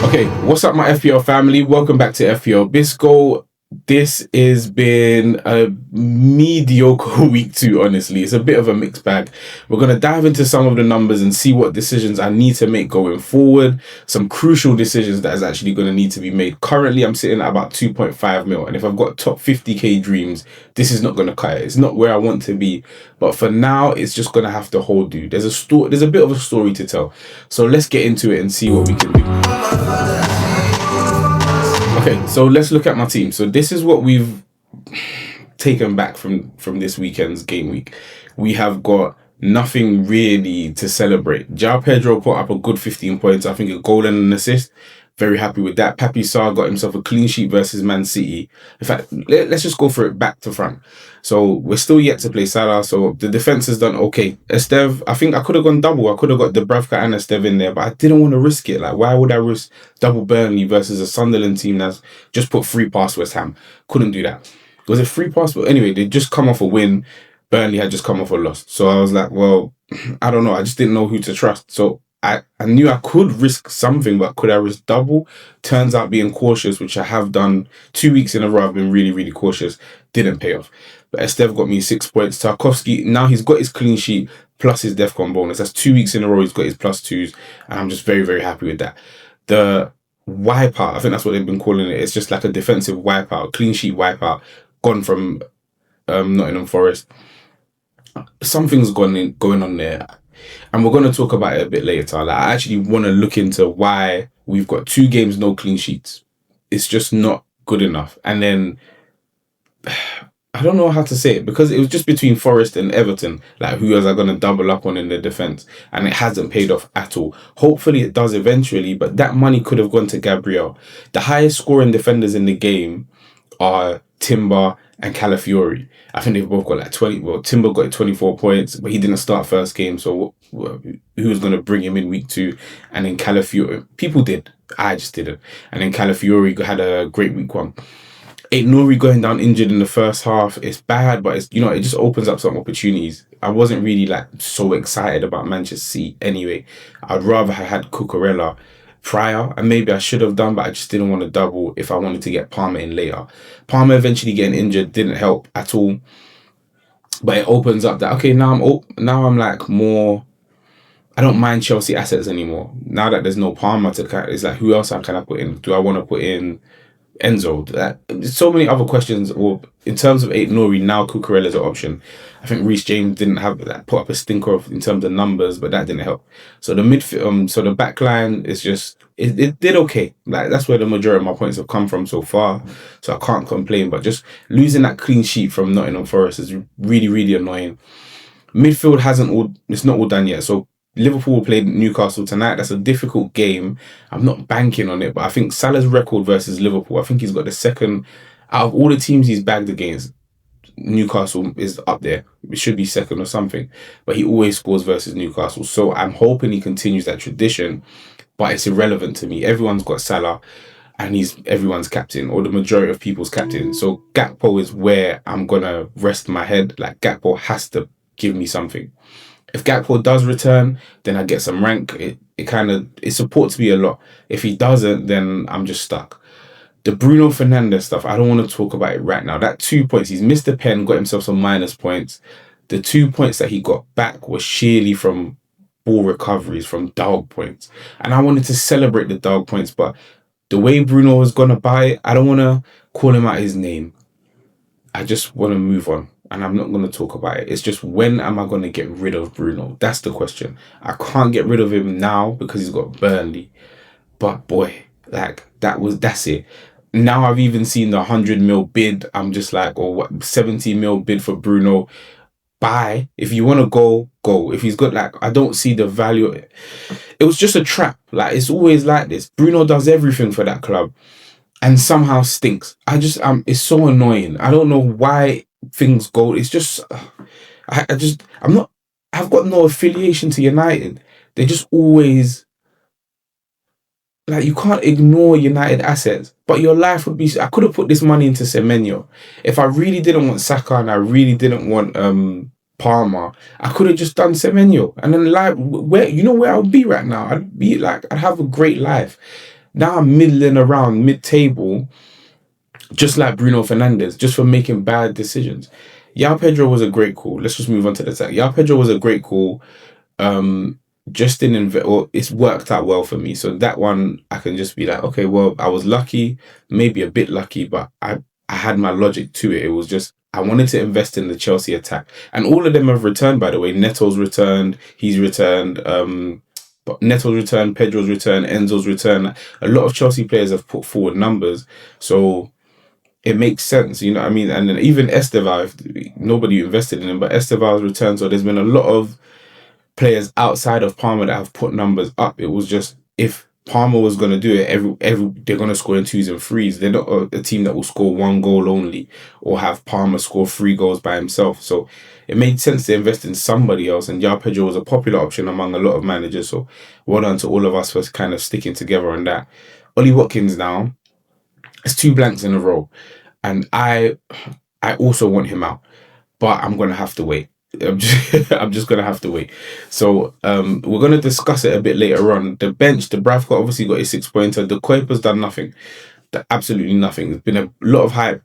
Okay, what's up, my FPL family? Welcome back to FPL Bisco. This has been a mediocre week two, honestly. It's a bit of a mixed bag. We're going to dive into some of the numbers and see what decisions I need to make going forward. Some crucial decisions that is actually going to need to be made. Currently, I'm sitting at about 2.5 mil. And if I've got top 50k dreams, this is not going to cut it. It's not where I want to be. But for now, it's just going to have to hold, dude. There's a bit of a story to tell. So let's get into it and see what we can do. Okay, so let's look at my team. So this is what we've taken back from this weekend's game week. We have got nothing really to celebrate. João Pedro put up a good 15 points. I think a goal and an assist. Very happy with that. Papi Sarr got himself a clean sheet versus Man City. In fact, let's just go for it back to front. So we're still yet to play Salah. So the defense has done okay. Estev, I think I could have gone double. I could have got Dubravka and Estev in there, but I didn't want to risk it. Like, why would I risk double Burnley versus a Sunderland team that's just put 3 past West Ham? Couldn't do that. Was it 3 past? But anyway, they just come off a win. Burnley had just come off a loss. So I was like, well, I don't know. I just didn't know who to trust. So I knew I could risk something, but could I risk double? Turns out being cautious, which I have done 2 weeks in a row, I've been really, really cautious, didn't pay off. But Estev got me 6 points. Tarkowski, now he's got his clean sheet plus his DEFCON bonus. That's 2 weeks in a row he's got his +2s, and I'm just very, very happy with that. The wipeout, I think that's what they've been calling it. It's just like a defensive wipeout, clean sheet wipeout, gone from Nottingham Forest. Something's going on there. And we're going to talk about it a bit later. Like, I actually want to look into why we've got 2 games, no clean sheets. It's just not good enough. And then, I don't know how to say it, because it was just between Forest and Everton. Like, who else are going to double up on in the defence? And it hasn't paid off at all. Hopefully it does eventually, but that money could have gone to Gabriel. The highest scoring defenders in the game are Timber and Calafiori. I think they've both got like 20. Well, Timber got 24 points, but he didn't start first game. So who was going to bring him in week 2? And then Calafiori, people did. I just didn't. And then Calafiori had a great week 1. Aït-Nouri going down injured in the first half. It's bad, but it's, you know, it just opens up some opportunities. I wasn't really like so excited about Manchester City anyway. I'd rather have had Cucurella prior, and maybe I should have done, but I just didn't want to double if I wanted to get Palmer in later. Palmer eventually getting injured didn't help at all, but it opens up that, okay, now I'm like more, I don't mind Chelsea assets anymore. Now that there's no Palmer to, it's like, who else can I put in? Do I want to put in Enzo? There's so many other questions. Or in terms of Aït-Nouri, now Cucurella's an option. I think Reece James didn't have that, put up a stinker in terms of numbers, but that didn't help. So the midfield, so the back line is just, it did okay. Like, that's where the majority of my points have come from so far. So I can't complain, but just losing that clean sheet from Nottingham Forest is really, really annoying. Midfield it's not all done yet. So Liverpool will play Newcastle tonight. That's a difficult game. I'm not banking on it, but I think Salah's record versus Liverpool, I think he's got the second, out of all the teams he's bagged against, Newcastle is up there. It should be second or something, but he always scores versus Newcastle. So I'm hoping he continues that tradition, but it's irrelevant to me. Everyone's got Salah, and he's everyone's captain, or the majority of people's captain. So Gakpo is where I'm gonna rest my head. Like, Gakpo has to give me something. If Gakpo does return, then I get some rank. It supports me a lot. If he doesn't, then I'm just stuck. The Bruno Fernandes stuff, I don't want to talk about it right now. That 2 points, he's missed the pen, got himself some minus points. The 2 points that he got back was sheerly from ball recoveries, from dog points. And I wanted to celebrate the dog points, but the way Bruno was going to buy it, I don't want to call him out his name. I just want to move on. And I'm not going to talk about it. It's just, when am I going to get rid of Bruno? That's the question. I can't get rid of him now because he's got Burnley. But boy, like, that's it. Now I've even seen the 100 mil bid. I'm just like, 70 mil bid for Bruno. Buy. If you want to go. If he's got, like, I don't see the value. It was just a trap. Like, it's always like this. Bruno does everything for that club and somehow stinks. It's so annoying. I don't know why things go. It's just, I've got no affiliation to United. They just always, like, you can't ignore United assets, but your life would be, I could have put this money into Semenyo. If I really didn't want Saka and I really didn't want Palmer, I could have just done Semenyo. And then, like, where I would be right now? I'd have a great life. Now I'm middling around mid-table, just like Bruno Fernandes, just for making bad decisions. Yao Pedro was a great call. Let's just move on to the attack. Yao Pedro was a great call. Just didn't well, it's worked out well for me. So that one I can just be like, okay, well, I was lucky, maybe a bit lucky, but I had my logic to it. It was just I wanted to invest in the Chelsea attack. And all of them have returned, by the way. Neto's returned, he's returned, but Neto's returned, Pedro's returned, Enzo's returned. A lot of Chelsea players have put forward numbers. So it makes sense, you know what I mean? And then even Estevao, nobody invested in him, but Estevao's returned. So there's been a lot of players outside of Palmer that have put numbers up. It was just if Palmer was going to do it, every they're going to score in twos and threes. They're not a team that will score one goal only or have Palmer score 3 goals by himself. So it made sense to invest in somebody else. And João Pedro was a popular option among a lot of managers. So well done to all of us for kind of sticking together on that. Ollie Watkins now, it's 2 blanks in a row. And I also want him out, but I'm going to have to wait. I'm just gonna have to wait. So we're gonna discuss it a bit later on. The bench, the Bravka obviously got a 6-pointer. The Kuiper's done nothing. Absolutely nothing. There's been a lot of hype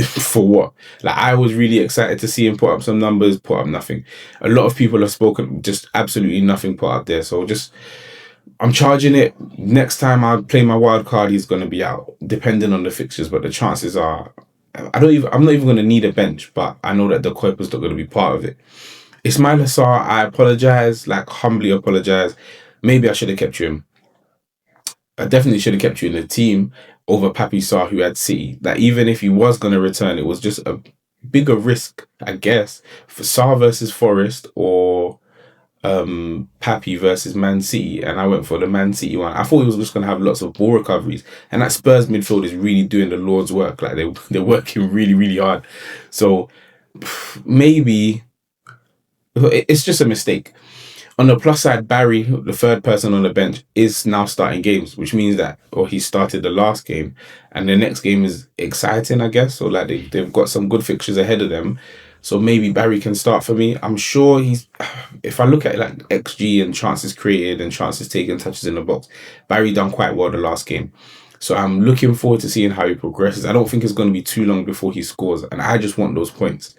for what? Like I was really excited to see him put up some numbers, put up nothing. A lot of people have spoken, just absolutely nothing put up there. So just I'm charging it. Next time I play my wild card, he's gonna be out, depending on the fixtures, but the chances are I'm not even going to need a bench, but I know that the Kuiper's not going to be part of it. Ismail Assar, I apologise, like humbly apologise. Maybe I should have kept you in. I definitely should have kept you in the team over Papi Sarr, who had City. That even if he was going to return, it was just a bigger risk, I guess, for Sarr versus Forest or Papi versus Man City, and I went for the Man City one. I thought he was just going to have lots of ball recoveries, and that Spurs midfield is really doing the Lord's work. Like they're working really, really hard. So maybe it's just a mistake. On the plus side, Barry, the third person on the bench, is now starting games, which means that, or he started the last game, and the next game is exciting, I guess. So like they've got some good fixtures ahead of them. So maybe Barry can start for me. I'm sure if I look at like XG and chances created and chances taken, touches in the box, Barry done quite well the last game. So I'm looking forward to seeing how he progresses. I don't think it's going to be too long before he scores, and I just want those points.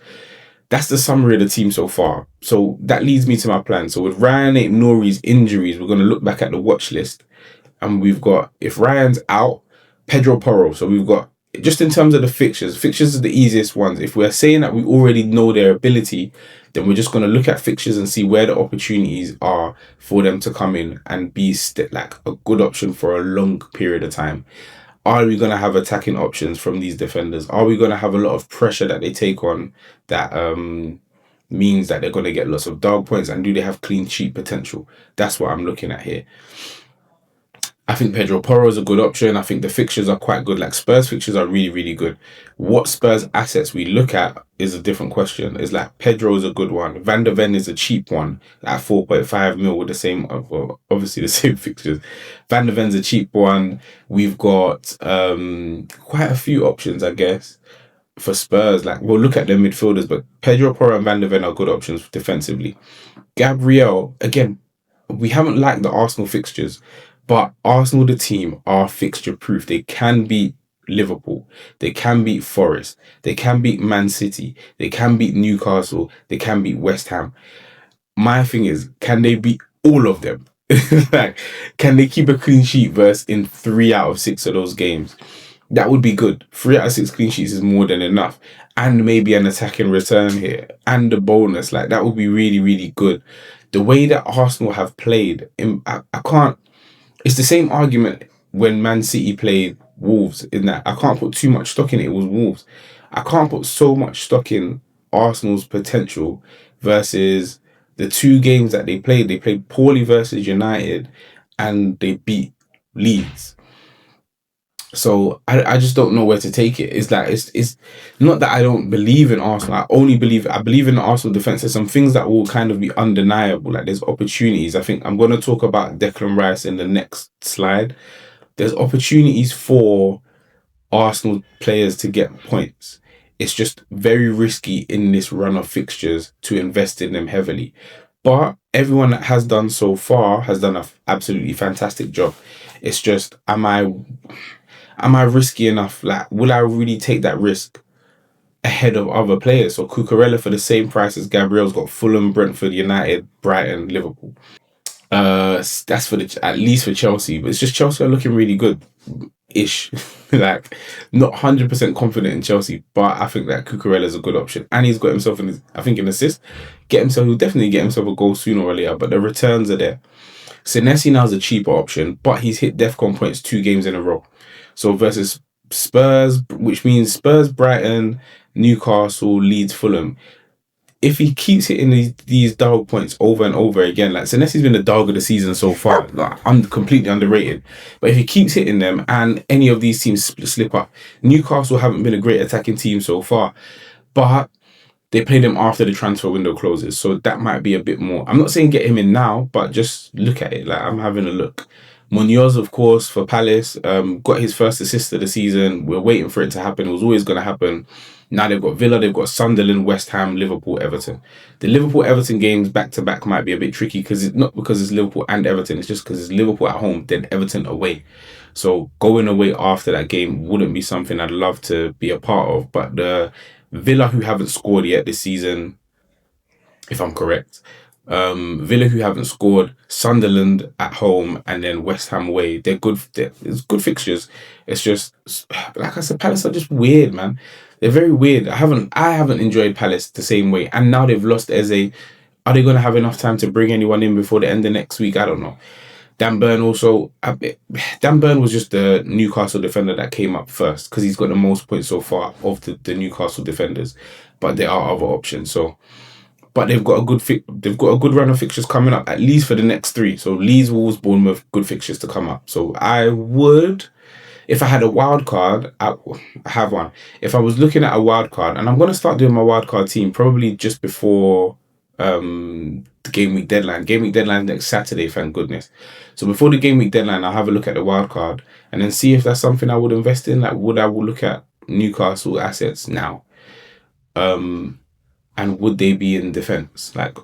That's the summary of the team so far. So that leads me to my plan. So with Ryan Aït-Nouri's injuries, we're going to look back at the watch list. And we've got, if Ryan's out, Pedro Porro. So we've got, just in terms of the fixtures are the easiest ones. If we're saying that we already know their ability, then we're just going to look at fixtures and see where the opportunities are for them to come in and be like a good option for a long period of time. Are we going to have attacking options from these defenders? Are we going to have a lot of pressure that they take on that means that they're going to get lots of dog points? And do they have clean sheet potential? That's what I'm looking at here. I think Pedro Porro is a good option. I think the fixtures are quite good. Like Spurs fixtures are really, really good. What Spurs assets we look at is a different question. It's like Pedro is a good one. Van der Ven is a cheap one at 4.5 mil with the same, well, obviously the same fixtures. Van der Ven's a cheap one. We've got quite a few options, I guess, for Spurs. Like we'll look at their midfielders, but Pedro Porro and Van der Ven are good options defensively. Gabriel, again, we haven't liked the Arsenal fixtures. But Arsenal, the team, are fixture proof. They can beat Liverpool. They can beat Forest. They can beat Man City. They can beat Newcastle. They can beat West Ham. My thing is, can they beat all of them? Like, can they keep a clean sheet versus in 3 out of 6 of those games? That would be good. 3 out of 6 clean sheets is more than enough. And maybe an attacking return here. And the bonus. Like, that would be really, really good. The way that Arsenal have played, I can't... It's the same argument when Man City played Wolves, in that I can't put too much stock in it. It was Wolves. I can't put so much stock in Arsenal's potential versus the 2 games that they played. They played poorly versus United and they beat Leeds. So I just don't know where to take it. It's like it's not that I don't believe in Arsenal. I believe in the Arsenal defense. There's some things that will kind of be undeniable. Like there's opportunities. I think I'm going to talk about Declan Rice in the next slide. There's opportunities for Arsenal players to get points. It's just very risky in this run of fixtures to invest in them heavily. But everyone that has done so far has done an absolutely fantastic job. It's just, am I risky enough? Like, will I really take that risk ahead of other players? So Cucurella for the same price as Gabriel's got Fulham, Brentford, United, Brighton, Liverpool. That's for the at least for Chelsea, but it's just Chelsea are looking really good ish. Like, not 100% confident in Chelsea, but I think that Cucurella is a good option, and he's got himself I think an assist. He'll definitely get himself a goal sooner or later. But the returns are there. Senesi now is a cheaper option, but he's hit DEFCON points 2 games in a row. So versus Spurs, which means Spurs, Brighton, Newcastle, Leeds, Fulham. If he keeps hitting these dog points over and over again, like Senesi's been the dog of the season so far, like completely underrated. But if he keeps hitting them and any of these teams slip up, Newcastle haven't been a great attacking team so far, but they play them after the transfer window closes, so that might be a bit more. I'm not saying get him in now, but just look at it. Like, I'm having a look. Munoz, of course, for Palace, got his first assist of the season. We're waiting for it to happen. It was always going to happen. Now they've got Villa, they've got Sunderland, West Ham, Liverpool, Everton. The Liverpool-Everton games back-to-back might be a bit tricky because it's not because it's Liverpool and Everton. It's just because it's Liverpool at home, then Everton away. So going away after that game wouldn't be something I'd love to be a part of. But the Villa, who haven't scored yet this season, if I'm correct, Villa, who haven't scored, Sunderland at home, and then West Ham away. They're good. It's good fixtures. It's just, like I said, Palace are just weird, man. They're very weird. I haven't enjoyed Palace the same way, and now they've lost Eze. Are they going to have enough time to bring anyone in before the end of next week? I don't know. Dan Burn also. Dan Burn was just the Newcastle defender that came up first because he's got the most points so far of the Newcastle defenders. But there are other options. So, but they've got a good run of fixtures coming up, at least for the next 3. So Leeds, Wolves, Bournemouth, good fixtures to come up. So I would, if I had a wild card, I have one. If I was looking at a wild card, and I'm going to start doing my wild card team probably just before the game week deadline. Game week deadline next Saturday, thank goodness. So before the game week deadline, I'll have a look at the wild card and then see if that's something I would invest in. Like, would I look at Newcastle assets now? And would they be in defense? Like,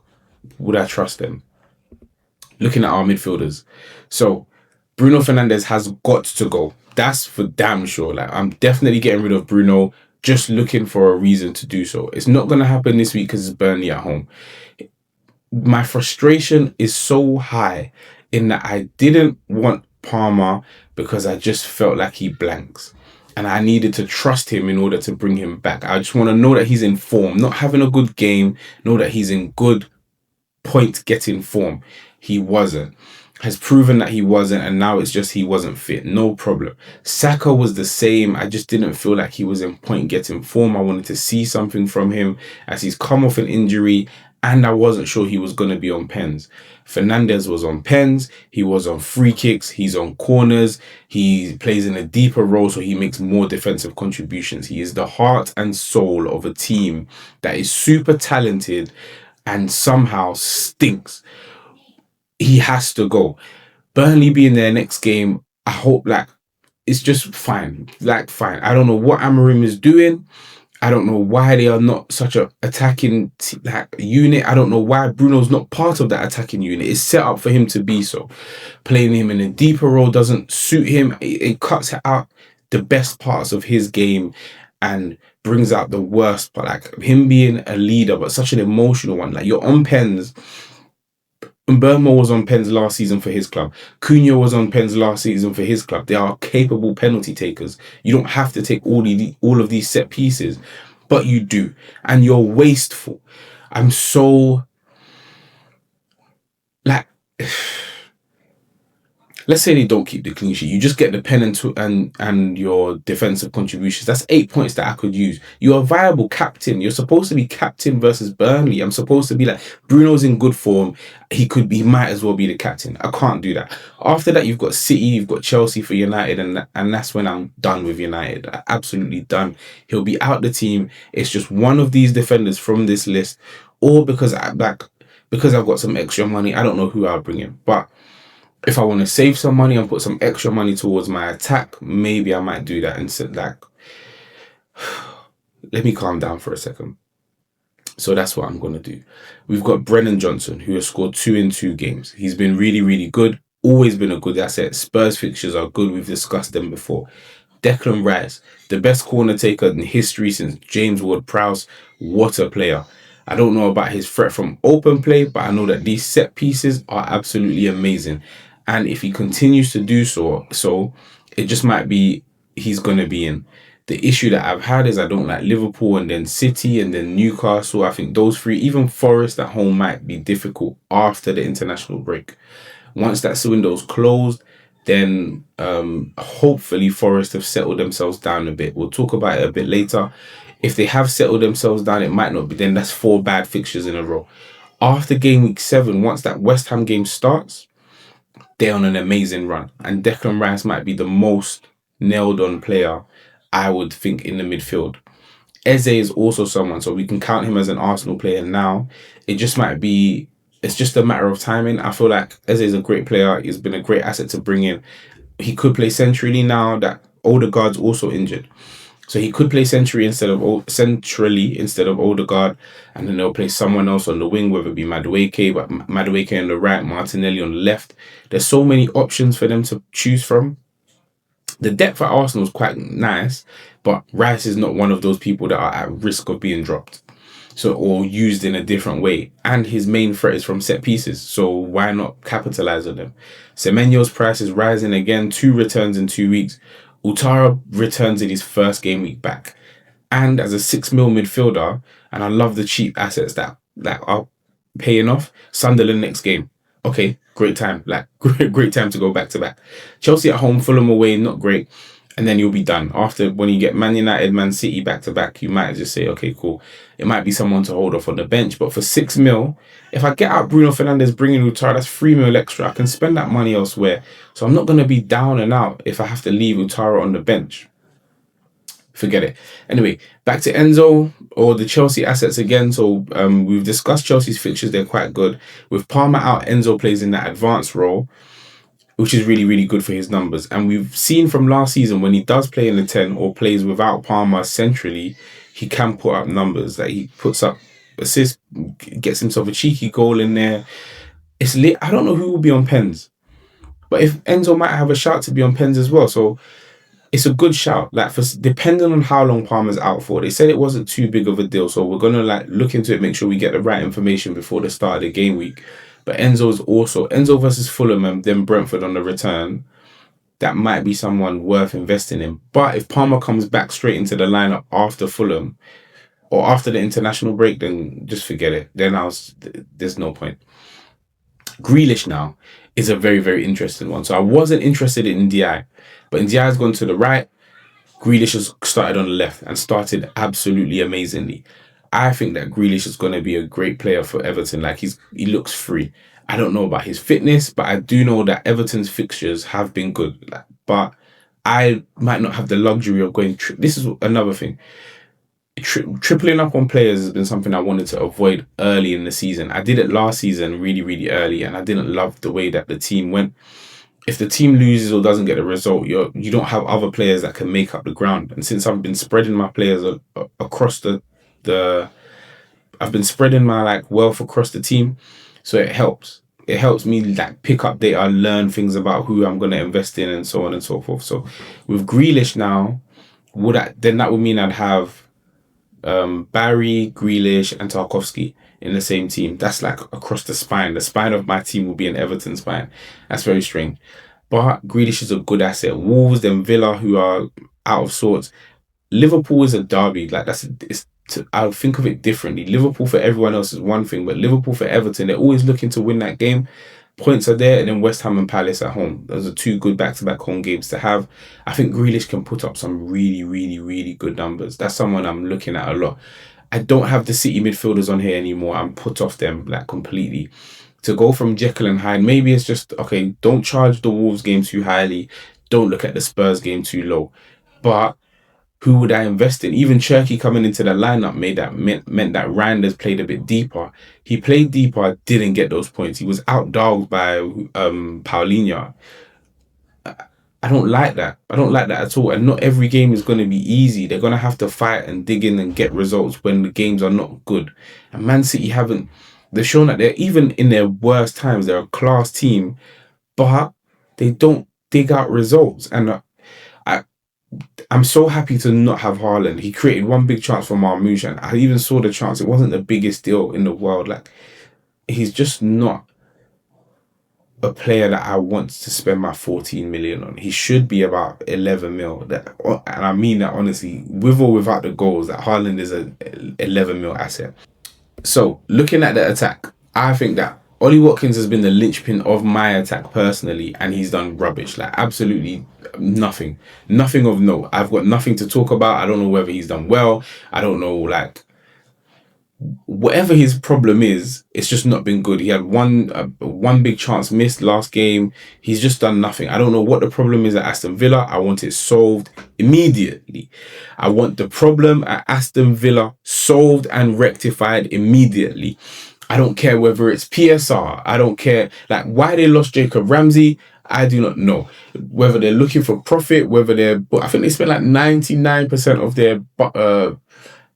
would I trust them? Looking at our midfielders. So Bruno Fernandes has got to go. That's for damn sure. Like, I'm definitely getting rid of Bruno, just looking for a reason to do so. It's not going to happen this week because it's Burnley at home. My frustration is so high in that I didn't want Palmer because I just felt like he blanks. And I needed to trust him in order to bring him back. I just want to know that he's in form, not having a good game, know that he's in good point getting form. He wasn't. Has proven that he wasn't, and now it's just he wasn't fit. No problem. Saka was the same. I just didn't feel like he was in point getting form. I wanted to see something from him as he's come off an injury, and I wasn't sure he was going to be on pens. Fernandes was on pens. He was on free kicks. He's on corners. He plays in a deeper role, so he makes more defensive contributions. He is the heart and soul of a team that is super talented and somehow stinks. He has to go. Burnley being their next game, I hope, like, it's just fine. Like, fine. I don't know what Amorim is doing. I don't know why they are not such a attacking unit. I don't know why Bruno's not part of that attacking unit. It's set up for him to be so. Playing him in a deeper role doesn't suit him. It cuts out the best parts of his game and brings out the worst part. Like, him being a leader, but such an emotional one. Like, you're on pens. Burma was on pens last season for his club. Cunha was on pens last season for his club. They are capable penalty takers. You don't have to take all of these set pieces, but you do. And you're wasteful. I'm so, like, let's say they don't keep the clean sheet. You just get the pen and your defensive contributions. That's 8 points that I could use. You're a viable captain. You're supposed to be captain versus Burnley. I'm supposed to be like, Bruno's in good form. He might as well be the captain. I can't do that. After that, you've got City, you've got Chelsea for United, and that's when I'm done with United. Absolutely done. He'll be out the team. It's just one of these defenders from this list, or because I've got some extra money, I don't know who I'll bring in, but if I want to save some money and put some extra money towards my attack, maybe I might do that and sit like, let me calm down for a second. So that's what I'm going to do. We've got Brennan Johnson, who has scored 2 in 2 games. He's been really, really good. Always been a good asset. Spurs fixtures are good. We've discussed them before. Declan Rice, the best corner taker in history since James Ward-Prowse. What a player. I don't know about his threat from open play, but I know that these set pieces are absolutely amazing. And if he continues to do so it just might be he's going to be in. The issue that I've had is I don't like Liverpool and then City and then Newcastle. I think those three, even Forest at home, might be difficult after the international break. Once that window's closed, then hopefully Forest have settled themselves down a bit. We'll talk about it a bit later. If they have settled themselves down, it might not be. Then that's 4 bad fixtures in a row. After game week 7, once that West Ham game starts, they're on an amazing run. And Declan Rice might be the most nailed on player, I would think, in the midfield. Eze is also someone, so we can count him as an Arsenal player now. It just might be, it's just a matter of timing. I feel like Eze is a great player. He's been a great asset to bring in. He could play centrally now that Odegaard's also injured. So he could play centrally instead of Odegaard, and then they'll play someone else on the wing, whether it be Madueke, but Madueke on the right, Martinelli on the left. There's so many options for them to choose from. The depth at Arsenal is quite nice, but Rice is not one of those people that are at risk of being dropped. So, or used in a different way. And his main threat is from set pieces. So why not capitalize on them? Semenyo's price is rising again. 2 returns in 2 weeks. Utara returns in his first game week back. And as a 6 mil midfielder, and I love the cheap assets that are paying off, Sunderland next game. Okay, great time. Like, great time to go back to back. Chelsea at home, Fulham away, not great. And then you'll be done. After, when you get Man United, Man City back to back, you might just say, okay, cool. It might be someone to hold off on the bench. But for 6 mil, if I get out Bruno Fernandes, bringing Utara, that's 3 mil extra. I can spend that money elsewhere. So I'm not going to be down and out if I have to leave Utara on the bench. Forget it. Anyway, back to Enzo or the Chelsea assets again. So we've discussed Chelsea's fixtures. They're quite good. With Palmer out, Enzo plays in that advanced role, which is really, really good for his numbers. And we've seen from last season, when he does play in the 10 or plays without Palmer centrally, he can put up numbers. That he puts up assists, gets himself a cheeky goal in there. It's lit. I don't know who will be on pens, but if Enzo might have a shout to be on pens as well. So it's a good shout. Like, for depending on how long Palmer's out for, they said it wasn't too big of a deal. So we're gonna like look into it, make sure we get the right information before the start of the game week. But Enzo versus Fulham and then Brentford on the return. That might be someone worth investing in. But if Palmer comes back straight into the lineup after Fulham or after the international break, then just forget it. Then there's no point. Grealish now is a very, very interesting one. So I wasn't interested in Ndiaye, but Ndiaye has gone to the right. Grealish has started on the left and started absolutely amazingly. I think that Grealish is going to be a great player for Everton. Like, he looks free. I don't know about his fitness, but I do know that Everton's fixtures have been good. But I might not have the luxury of going. This is another thing. Tripling up on players has been something I wanted to avoid early in the season. I did it last season really, really early, and I didn't love the way that the team went. If the team loses or doesn't get a result, you don't have other players that can make up the ground. And since I've been spreading my players across I've been spreading my wealth across the team, so it helps. It helps me pick up data, learn things about who I'm going to invest in, and so on and so forth. So with Grealish now, that would mean I'd have Barry, Grealish, and Tarkowski in the same team. That's like across the spine. The spine of my team will be an Everton spine. That's very strange. But Grealish is a good asset. Wolves, then Villa, who are out of sorts. Liverpool is a derby. I'll think of it differently. Liverpool for everyone else is one thing, but Liverpool for Everton, they're always looking to win that game. Points are there, and then West Ham and Palace at home. Those are 2 good back-to-back home games to have. I think Grealish can put up some really, really, really good numbers. That's someone I'm looking at a lot. I don't have the City midfielders on here anymore. I'm put off them completely. To go from Jekyll and Hyde, maybe it's just, okay, don't charge the Wolves game too highly. Don't look at the Spurs game too low. But who would I invest in? Even Cherky coming into the lineup meant that Reinders played a bit deeper. He played deeper, didn't get those points. He was out-dogged by Paulinho. I don't like that. I don't like that at all. And not every game is going to be easy. They're going to have to fight and dig in and get results when the games are not good. And Man City haven't. They've shown that they're, even in their worst times, they're a class team, but they don't dig out results. And I, I'm so happy to not have Haaland. He created one big chance for Marmoush, and I even saw the chance. It wasn't the biggest deal in the world. Like, he's just not a player that I want to spend my 14 million on. He should be about 11 mil. That, and I mean that honestly, with or without the goals, that Haaland is a 11 mil asset. So looking at the attack, I think that Ollie Watkins has been the linchpin of my attack personally, and he's done rubbish. Like, absolutely nothing. Nothing of note. I've got nothing to talk about. I don't know whether he's done well. I don't know, like, whatever his problem is, it's just not been good. He had one big chance missed last game. He's just done nothing. I don't know what the problem is at Aston Villa. I want it solved immediately. I want the problem at Aston Villa solved and rectified immediately. I don't care whether it's PSR. I don't care, like, why they lost Jacob Ramsey. I do not know whether they're looking for profit, whether they're, but I think they spent like 99% of their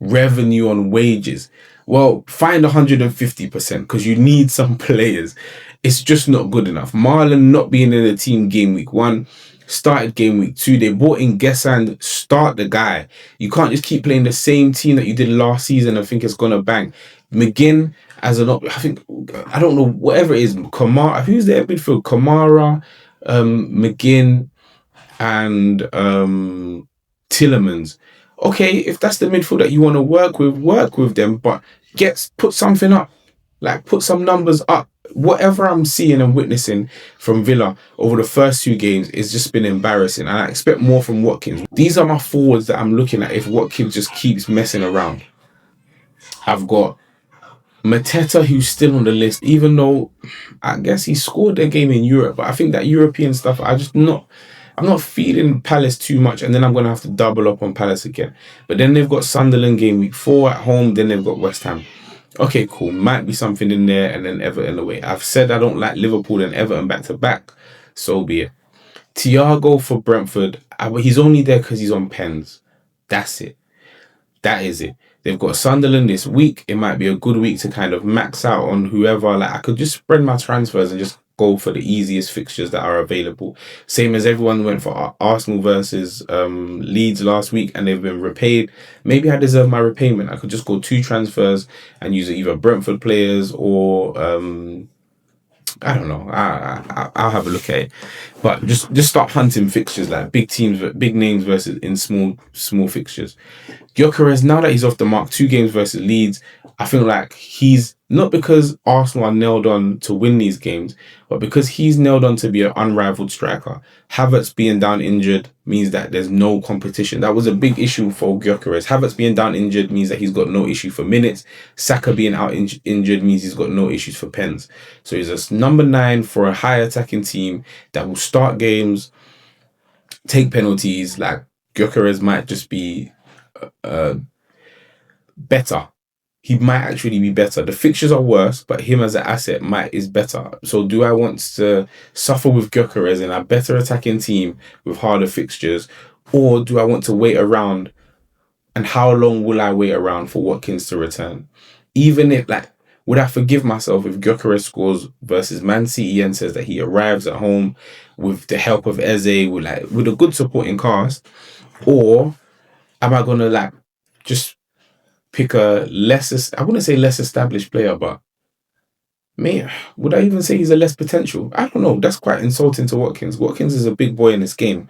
revenue on wages. Well, find 150% because you need some players. It's just not good enough. Marlon not being in the team game week 1, started game week 2. They brought in Gesand, start the guy. You can't just keep playing the same team that you did last season and think it's gonna bang. McGinn as an I think, I don't know, whatever it is, Kamara, who's there midfield? Kamara, McGinn, and Tillemans. Okay, if that's the midfield that you want to work with them, but put something up. Like, put some numbers up. Whatever I'm seeing and witnessing from Villa over the first 2 games is just been embarrassing. And I expect more from Watkins. These are my forwards that I'm looking at if Watkins just keeps messing around. I've got Mateta, who's still on the list, even though I guess he scored their game in Europe. But I think that European stuff, I'm not feeding Palace too much, and then I'm going to have to double up on Palace again. But then they've got Sunderland game week 4 at home, then they've got West Ham. Okay, cool. Might be something in there, and then Everton away. I've said I don't like Liverpool and Everton back to back, so be it. Thiago for Brentford, he's only there because he's on pens. That's it. That is it. They've got Sunderland this week. It might be a good week to kind of max out on whoever. Like, I could just spread my transfers and just go for the easiest fixtures that are available. Same as everyone went for Arsenal versus Leeds last week, and they've been repaid. Maybe I deserve my repayment. I could just go 2 transfers and use either Brentford players or I don't know. I'll have a look at it, but just start hunting fixtures, like big teams, big names versus in small fixtures. Gyökeres, now that he's off the mark, 2 games versus Leeds, I feel like he's not, because Arsenal are nailed on to win these games, but because he's nailed on to be an unrivaled striker. Havertz being down injured means that there's no competition. That was a big issue for Gyökeres. Havertz being down injured means that he's got no issue for minutes. Saka being out injured means he's got no issues for pens. So he's a number 9 for a high attacking team that will start games, take penalties. Like, Gyökeres might just be better. He might actually be better. The fixtures are worse, but him as an asset is better. So do I want to suffer with Gyökeres in a better attacking team with harder fixtures, or do I want to wait around? And how long will I wait around for Watkins to return? Even if, like, would I forgive myself if Gyökeres scores versus Man City and says that he arrives at home with the help of Eze, with a good supporting cast? Or am I gonna, like, just pick a I wouldn't say less established player, but would I even say he's a less potential? I don't know. That's quite insulting to Watkins. Watkins is a big boy in this game.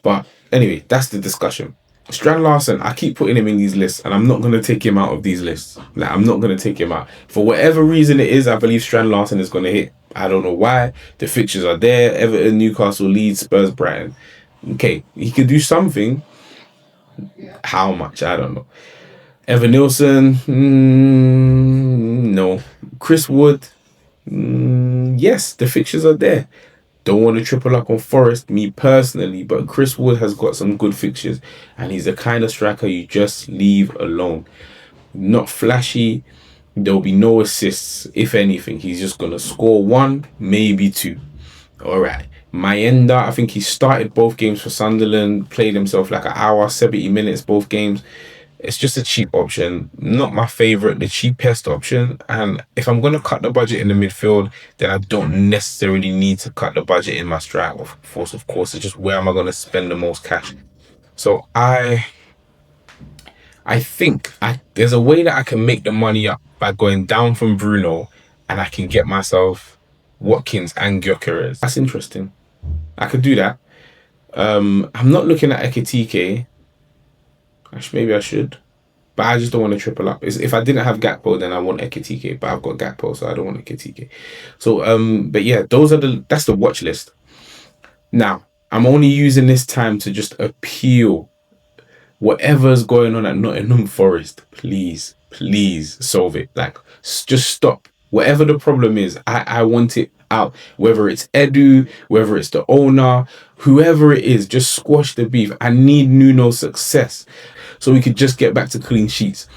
But anyway, that's the discussion. Strand Larsen, I keep putting him in these lists, and I'm not going to take him out of these lists. Like, I'm not going to take him out. For whatever reason it is, I believe Strand Larsen is going to hit. I don't know why. The fixtures are there. Everton, Newcastle, Leeds, Spurs, Brighton. Okay, he could do something. How much? I don't know. Evan Nilsson, no. Chris Wood, yes, the fixtures are there. Don't want to triple up on Forest, me personally, but Chris Wood has got some good fixtures, and he's the kind of striker you just leave alone. Not flashy. There'll be no assists. If anything, he's just going to score 1, maybe 2. All right. Mayenda, I think he started both games for Sunderland, played himself like an hour, 70 minutes, both games. It's just a cheap option, not my favourite, the cheapest option. And if I'm going to cut the budget in the midfield, then I don't necessarily need to cut the budget in my strike force. Of course, it's just where am I going to spend the most cash. So I think there's a way that I can make the money up by going down from Bruno, and I can get myself Watkins and Gyökeres. That's interesting. I could do that. I'm not looking at Ekitike. Actually, maybe I should. But I just don't want to triple up. If I didn't have Gakpo, then I want Ekitike. But I've got Gakpo, so I don't want Ekitike. So, but yeah, that's the watch list. Now, I'm only using this time to just appeal whatever's going on at Nottingham Forest. Please solve it. Like, just stop. Whatever the problem is, I want it out. Whether it's Edu, whether it's the owner, whoever it is, just squash the beef. I need Nuno's success so we could just get back to clean sheets.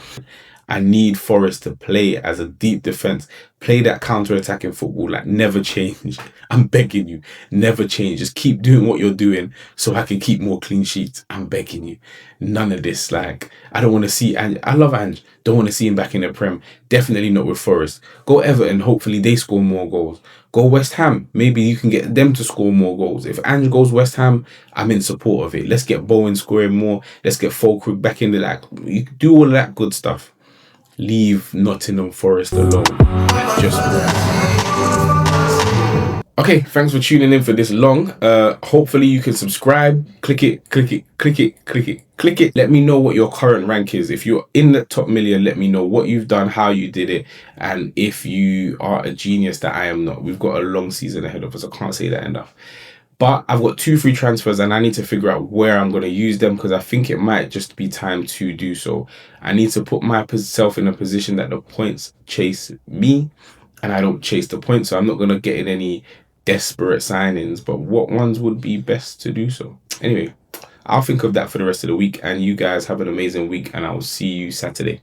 I need Forest to play as a deep defense, play that counter-attacking football, like never change. I'm begging you, never change. Just keep doing what you're doing so I can keep more clean sheets. I'm begging you. None of this, like, I don't want to see, and I love Ange, don't want to see him back in the Prem. Definitely not with Forest. Go Everton, hopefully they score more goals. Go West Ham, maybe you can get them to score more goals. If Ange goes West Ham, I'm in support of it. Let's get Bowen scoring more. Let's get Fulkrug back into that. You can do all of that good stuff. Leave Nottingham Forest alone. Just okay, thanks for tuning in for this long. Hopefully you can subscribe. Click it. Let me know what your current rank is. If you're in the top million, let me know what you've done, how you did it, and if you are a genius that I am not. We've got a long season ahead of us. I can't say that enough. But I've got 2 free transfers and I need to figure out where I'm going to use them because I think it might just be time to do so. I need to put myself in a position that the points chase me and I don't chase the points. So I'm not going to get in any desperate signings, but what ones would be best to do so? Anyway, I'll think of that for the rest of the week, and you guys have an amazing week and I will see you Saturday.